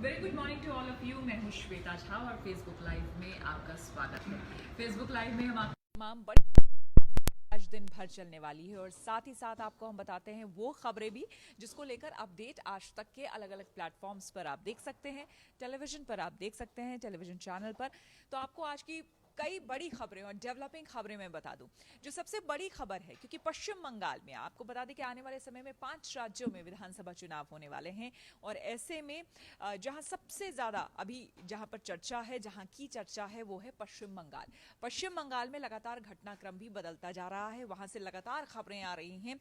Very good morning to all of you. मैं हूँ श्वेता झा और फेसबुक लाइव में आपका स्वागत है। फेसबुक लाइव में हम आपको तमाम बड़ी आज दिन भर चलने वाली है और साथ ही साथ आपको हम बताते हैं वो खबरें भी जिसको लेकर अपडेट आज तक के अलग अलग प्लेटफॉर्म्स पर आप देख सकते हैं, टेलीविजन पर आप देख सकते हैं, टेलीविजन चैनल पर। तो आपको आज की कई बड़ी खबरें और डेवलपिंग खबरें मैं बता दूं। जो सबसे बड़ी खबर है, क्योंकि पश्चिम बंगाल में आपको बता दें कि आने वाले समय में 5 राज्यों में विधानसभा चुनाव होने वाले हैं और ऐसे में जहां सबसे ज़्यादा अभी जहां पर चर्चा है, जहां की चर्चा है, वो है पश्चिम बंगाल। पश्चिम बंगाल में लगातार घटनाक्रम भी बदलता जा रहा है, वहां से लगातार खबरें आ रही हैं।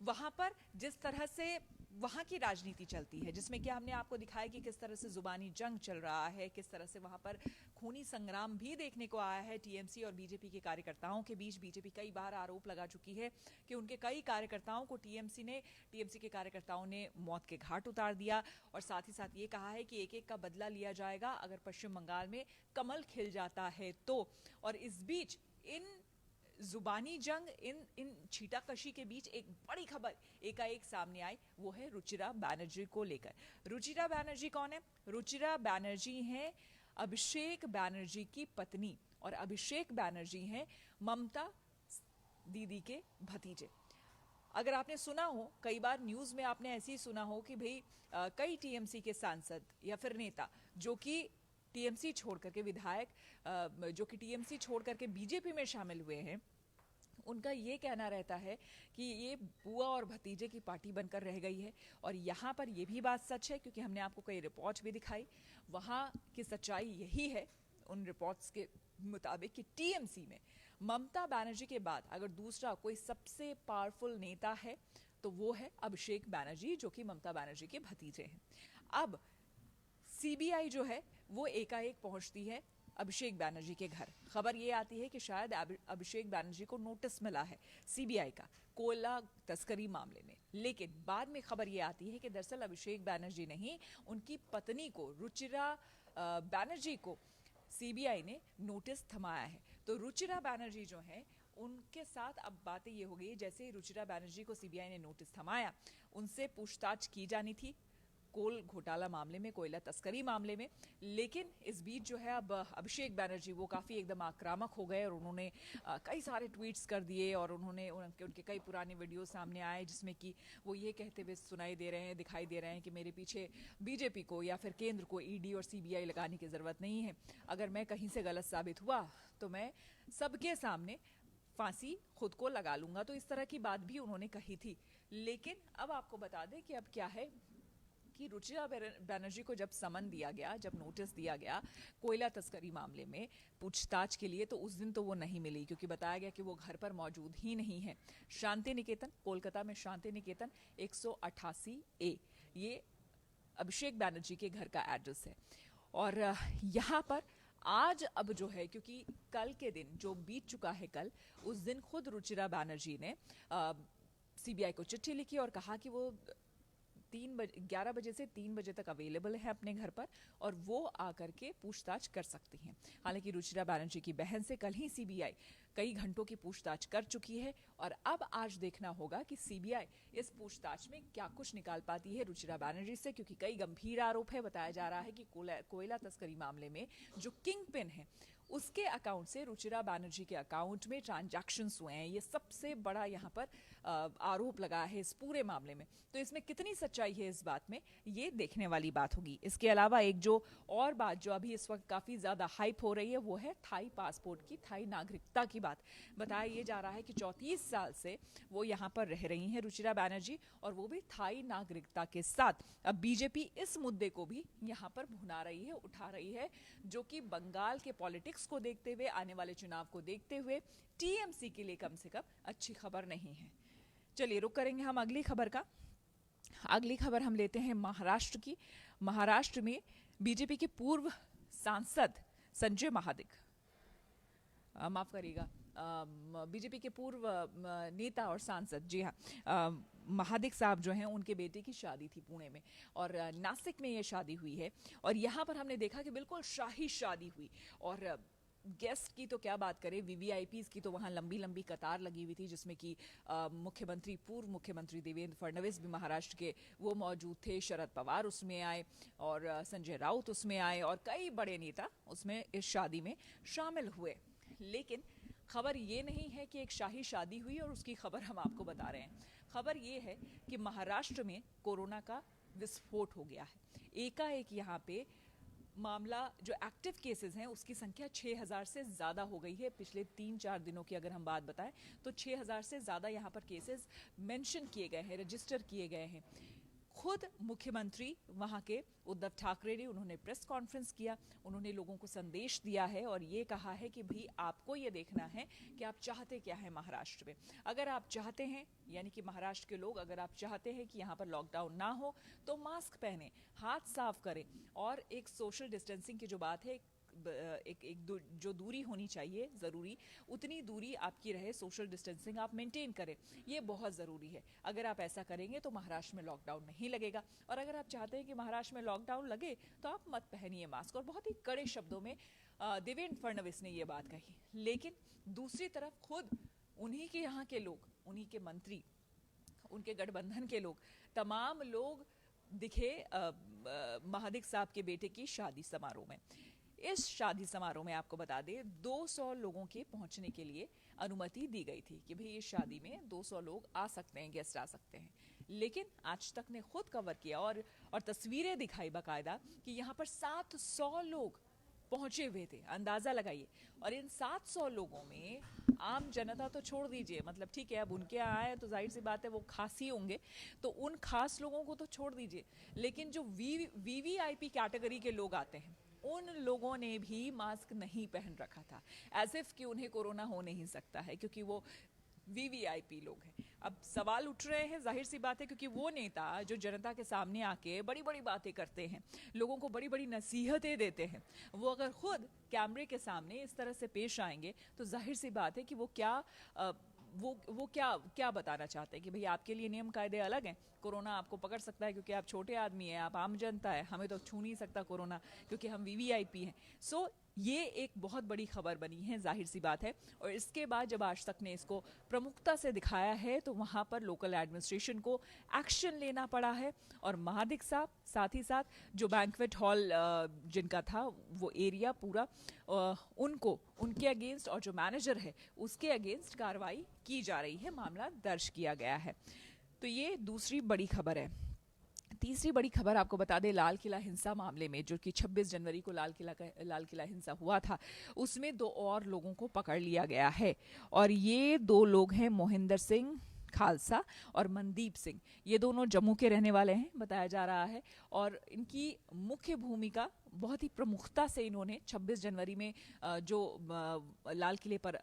वहां पर जिस तरह से वहां की राजनीति चलती है, जिसमें कि हमने आपको दिखाया कि किस तरह से जुबानी जंग चल रहा है, किस तरह से वहां पर खूनी संग्राम भी देखने को आया है टीएमसी और बीजेपी के कार्यकर्ताओं के बीच। बीजेपी कई बार आरोप लगा चुकी है कि उनके कई कार्यकर्ताओं को टीएमसी के कार्यकर्ताओं ने मौत के घाट उतार दिया और साथ ही साथ ये कहा है कि एक एक का बदला लिया जाएगा अगर पश्चिम बंगाल में कमल खिल जाता है तो। और इस बीच इन जुबानी जंग, इन छीटाकशी के बीच एक बड़ी खबर एकाएक सामने आई, वो है रुचिरा बैनर्जी को लेकर। रुचिरा बैनर्जी कौन है? रुचिरा बैनर्जी हैं अभिषेक बैनर्जी की पत्नी और अभिषेक बैनर्जी हैं ममता दीदी के भतीजे। अगर आपने सुना हो, कई बार न्यूज़ में आपने ऐसे ही सुना हो कि भाई कई टीएमसी के सांसद या फिर नेता जो कि टीएमसी छोड़ करके विधायक जो कि टीएमसी छोड़ करके बीजेपी में शामिल हुए हैं, उनका ये कहना रहता है कि ये बुआ और भतीजे की पार्टी बनकर रह गई है। और यहाँ पर ये भी बात सच है, क्योंकि हमने आपको कई रिपोर्ट्स भी दिखाई। वहाँ की सच्चाई यही है उन रिपोर्ट्स के मुताबिक कि टीएमसी में ममता बनर्जी के बाद अगर दूसरा कोई सबसे पावरफुल नेता है तो वो है अभिषेक बैनर्जी, जो कि ममता बनर्जी के भतीजे हैं। अब सीबीआई जो है वो एकाएक पहुंचती है अभिषेक बैनर्जी के घर। खबर ये आती है कि शायद अभिषेक बैनर्जी को नोटिस मिला है सीबीआई का कोयला तस्करी मामले में, लेकिन बाद में खबर ये आती है कि दरअसल अभिषेक बैनर्जी नहीं, उनकी पत्नी को रुचिरा बैनर्जी को सीबीआई ने नोटिस थमाया है। तो रुचिरा बैनर्जी जो है उनके साथ अब बातें ये हो गई, जैसे ही रुचिरा बैनर्जी को सीबीआई ने नोटिस थमाया, उनसे पूछताछ की जानी थी कोल घोटाला मामले में, कोयला तस्करी मामले में। लेकिन इस बीच जो है अब अभिषेक बैनर्जी वो काफ़ी एकदम आक्रामक हो गए और उन्होंने कई सारे ट्वीट्स कर दिए और उनके कई पुराने वीडियो सामने आए जिसमें कि वो ये कहते हुए सुनाई दे रहे हैं, दिखाई दे रहे हैं कि मेरे पीछे बीजेपी को या फिर केंद्र को ईडी और सीबीआई लगाने की ज़रूरत नहीं है। अगर मैं कहीं से गलत साबित हुआ तो मैं सबके सामने फांसी खुद को लगा लूंगा। तो इस तरह की बात भी उन्होंने कही थी। लेकिन अब आपको बता दें कि अब क्या है कि रुचिरा बैनर्जी को जब समन दिया गया, जब नोटिस दिया गया कोयला तस्करी मामले में पूछताछ के लिए, तो उस दिन तो वो नहीं मिली, क्योंकि बताया गया कि वो घर पर मौजूद ही नहीं है। शांति निकेतन, कोलकाता में शांति निकेतन 188A, ये अभिषेक बैनर्जी के घर का एड्रेस है। और यहाँ पर आज अब जो है, क्योंकि कल के दिन जो बीत चुका है कल, उस दिन खुद रुचिरा बैनर्जी ने सीबीआई को चिट्ठी लिखी और कहा कि वो 11 बजे से 3 बजे तक अवेलेबल है अपने घर पर और वो आकर के पूछताछ कर सकती हैं। हालांकि रुचिरा बैनर्जी की बहन से कल ही सीबीआई कई घंटों की पूछताछ कर चुकी है और अब आज देखना होगा कि सीबीआई इस पूछताछ में क्या कुछ निकाल पाती है रुचिरा बैनर्जी से, क्योंकि कई गंभीर आरोप है। बताया जा रहा है कि कोयला तस्करी मामले में जो किंग पिन है उसके अकाउंट से रुचिरा बैनर्जी के अकाउंट में ट्रांजैक्शंस हुए हैं। ये सबसे बड़ा यहाँ पर आरोप लगा है इस पूरे मामले में। तो इसमें कितनी सच्चाई है इस बात में, ये देखने वाली बात होगी। इसके अलावा एक जो और बात जो अभी इस वक्त काफ़ी ज़्यादा हाइप हो रही है वो है थाई पासपोर्ट की, थाई नागरिकता की बात। बताया ये जा रहा है कि 34 साल से वो यहाँ पर रह रही हैं रुचिरा बैनर्जी, और वो भी थाई नागरिकता के साथ। अब बीजेपी इस मुद्दे को भी यहाँ पर भुना रही है, उठा रही है, जो कि बंगाल के पॉलिटिक्स को देखते हुए, आने वाले चुनाव को देखते हुए टीएमसी के लिए कम से कम अच्छी खबर नहीं है। चलिए रुक करेंगे हम अगली खबर का। अगली खबर हम लेते हैं महाराष्ट्र की। महाराष्ट्र में बीजेपी के पूर्व सांसद संजय महादिक, माफ करिएगा, बीजेपी के पूर्व नेता और सांसद, जी हाँ, महादिक साहब जो हैं, उनके बेटे की शादी थी पुणे में और नासिक में ये शादी हुई है। और यहाँ पर हमने देखा कि बिल्कुल शाही शादी हुई और गेस्ट की तो क्या बात करें, वीवीआईपीज की तो वहाँ लंबी लंबी कतार लगी हुई थी, जिसमें कि मुख्यमंत्री, पूर्व मुख्यमंत्री देवेंद्र फडणवीस भी महाराष्ट्र के वो मौजूद थे, शरद पवार उसमें आए और संजय राउत उसमें आए और कई बड़े नेता उसमें इस शादी में शामिल हुए। लेकिन खबर ये नहीं है कि एक शाही शादी हुई और उसकी खबर हम आपको बता रहे हैं। खबर ये है कि महाराष्ट्र में कोरोना का विस्फोट हो गया है। एकाएक यहाँ पे मामला, जो एक्टिव केसेस हैं उसकी संख्या 6000 से ज़्यादा हो गई है। पिछले 3-4 दिनों की अगर हम बात बताएं तो 6000 से ज़्यादा यहाँ पर केसेस मेंशन किए गए हैं, रजिस्टर किए गए हैं। खुद मुख्यमंत्री वहाँ के उद्धव ठाकरे ने, उन्होंने प्रेस कॉन्फ्रेंस किया, उन्होंने लोगों को संदेश दिया है और ये कहा है कि भाई आपको ये देखना है कि आप चाहते क्या है महाराष्ट्र में। अगर आप चाहते हैं, यानी कि महाराष्ट्र के लोग अगर आप चाहते हैं कि यहाँ पर लॉकडाउन ना हो तो मास्क पहने, हाथ साफ करें और एक सोशल डिस्टेंसिंग की जो बात है, जो दूरी होनी चाहिए ज़रूरी, उतनी दूरी आपकी रहे, सोशल डिस्टेंसिंग आप मेंटेन करें, ये बहुत ज़रूरी है। अगर आप ऐसा करेंगे तो महाराष्ट्र में लॉकडाउन नहीं लगेगा। और अगर आप चाहते हैं कि महाराष्ट्र में लॉकडाउन लगे तो आप मत पहनिए मास्क। और बहुत ही कड़े शब्दों में देवेंद्र फडणवीस ने ये बात कही। लेकिन दूसरी तरफ खुद उन्हीं के यहाँ के लोग, उन्हीं के मंत्री, उनके गठबंधन के लोग, तमाम लोग दिखे महादिक साहब के बेटे की शादी समारोह में। इस शादी समारोह में आपको बता दें 200 लोगों के पहुंचने के लिए अनुमति दी गई थी कि भाई इस शादी में 200 लोग आ सकते हैं, गेस्ट आ सकते हैं। लेकिन आज तक ने खुद कवर किया और तस्वीरें दिखाई बाकायदा कि यहाँ पर 700 लोग पहुंचे हुए थे। अंदाजा लगाइए। और इन 700 लोगों में आम जनता तो छोड़ दीजिए, मतलब ठीक है अब उनके यहाँ आए तो जाहिर सी बात है वो खास ही होंगे, तो उन खास लोगों को तो छोड़ दीजिए, लेकिन जो वीवीआईपी कैटेगरी के लोग आते हैं उन लोगों ने भी मास्क नहीं पहन रखा था, एज इफ कि उन्हें कोरोना हो नहीं सकता है, क्योंकि वो वीवीआईपी लोग हैं। अब सवाल उठ रहे हैं, जाहिर सी बात है, क्योंकि वो नेता जो जनता के सामने आके बड़ी बड़ी बातें करते हैं, लोगों को बड़ी बड़ी नसीहतें देते हैं, वो अगर खुद कैमरे के सामने इस तरह से पेश आएंगे तो जाहिर सी बात है कि वो क्या बताना चाहते हैं कि भाई आपके लिए नियम कायदे अलग हैं, कोरोना आपको पकड़ सकता है क्योंकि आप छोटे आदमी हैं, आप आम जनता है, हमें तो छू नहीं सकता कोरोना क्योंकि हम वीवीआईपी हैं। सो ये एक बहुत बड़ी खबर बनी है, जाहिर सी बात है। और इसके बाद जब आज तक ने इसको प्रमुखता से दिखाया है तो वहाँ पर लोकल एडमिनिस्ट्रेशन को एक्शन लेना पड़ा है। और महादिक साहब, साथ ही साथ जो बैंक्वेट हॉल जिनका था वो एरिया पूरा, उनको, उनके अगेंस्ट, और जो मैनेजर है उसके अगेंस्ट कार्रवाई की जा रही है, मामला दर्ज किया गया है। तो ये दूसरी बड़ी खबर है। तीसरी बड़ी खबर आपको बता दें, लाल किला हिंसा मामले में, जो कि 26 जनवरी को लाल किला हिंसा हुआ था, उसमें 2 और लोगों को पकड़ लिया गया है। और ये 2 लोग हैं मोहिंदर सिंह खालसा और मनदीप सिंह। ये दोनों जम्मू के रहने वाले हैं बताया जा रहा है। और इनकी मुख्य भूमिका बहुत ही प्रमुखता से इन्होंने 26 जनवरी में जो लाल किले पर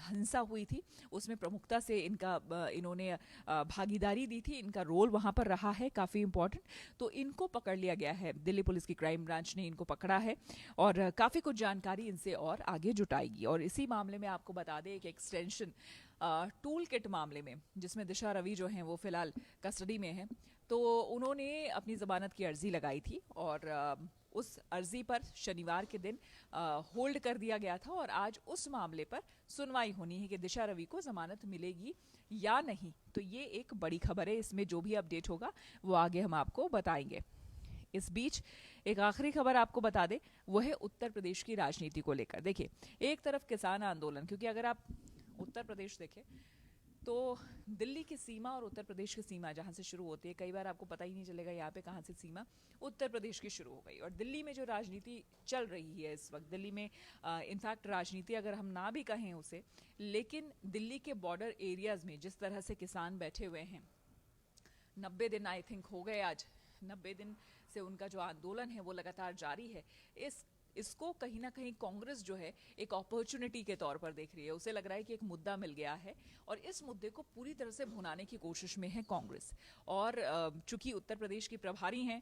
हिंसा हुई थी उसमें प्रमुखता से इन्होंने भागीदारी दी थी, इनका रोल वहाँ पर रहा है काफ़ी इम्पोर्टेंट। तो इनको पकड़ लिया गया है, दिल्ली पुलिस की क्राइम ब्रांच ने इनको पकड़ा है और काफ़ी कुछ जानकारी इनसे और आगे जुटाएगी। और इसी मामले में आपको बता दें एक एक्सटेंशन टूल किट मामले में, जिसमें दिशा रवि जो हैं वो फिलहाल कस्टडी में हैं, तो उन्होंने अपनी ज़मानत की अर्जी लगाई थी और उस अर्जी पर शनिवार के दिन होल्ड कर दिया गया था। और आज उस मामले पर सुनवाई होनी है कि दिशा रवि को ज़मानत मिलेगी या नहीं। तो ये एक बड़ी खबर है, इसमें जो भी अपडेट होगा वो आगे हम आपको बताएंगे। इस बीच एक आखिरी खबर आपको बता दें, वो है उत्तर प्रदेश की राजनीति को लेकर। देखिए, एक तरफ किसान आंदोलन, क्योंकि अगर आप उत्तर प्रदेश देखें तो दिल्ली की सीमा और उत्तर प्रदेश की सीमा जहाँ से शुरू होती है, कई बार आपको पता ही नहीं चलेगा यहाँ पे कहाँ से सीमा उत्तर प्रदेश की शुरू हो गई। और दिल्ली में जो राजनीति चल रही है इस वक्त, दिल्ली में इनफैक्ट राजनीति अगर हम ना भी कहें उसे, लेकिन दिल्ली के बॉर्डर एरियाज़ में जिस तरह से किसान बैठे हुए हैं, 90 दिन आई थिंक हो गए आज, 90 दिन से उनका जो आंदोलन है वो लगातार जारी है। इसको कहीं ना कहीं कांग्रेस जो है एक अपॉर्चुनिटी के तौर पर देख रही है। उसे लग रहा है कि एक मुद्दा मिल गया है और इस मुद्दे को पूरी तरह से भुनाने की कोशिश में है कांग्रेस। और चूंकि उत्तर प्रदेश की प्रभारी हैं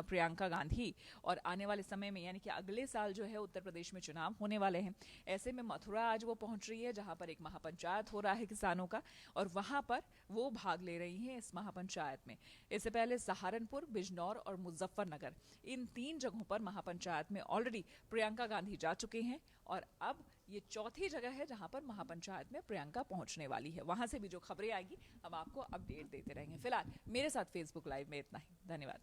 प्रियंका गांधी, और आने वाले समय में यानी कि अगले साल जो है उत्तर प्रदेश में चुनाव होने वाले हैं, ऐसे में मथुरा आज वो पहुंच रही है जहां पर एक महापंचायत हो रहा है किसानों का, और वहां पर वो भाग ले रही हैं इस महापंचायत में। इससे पहले सहारनपुर, बिजनौर और मुजफ्फरनगर, इन 3 जगहों पर महापंचायत में ऑलरेडी प्रियंका गांधी जा चुके हैं और अब ये चौथी जगह है जहां पर महापंचायत में प्रियंका पहुंचने वाली है। वहां से भी जो खबरें आएगी हम आपको अपडेट देते रहेंगे। फिलहाल मेरे साथ फेसबुक लाइव में इतना ही। धन्यवाद।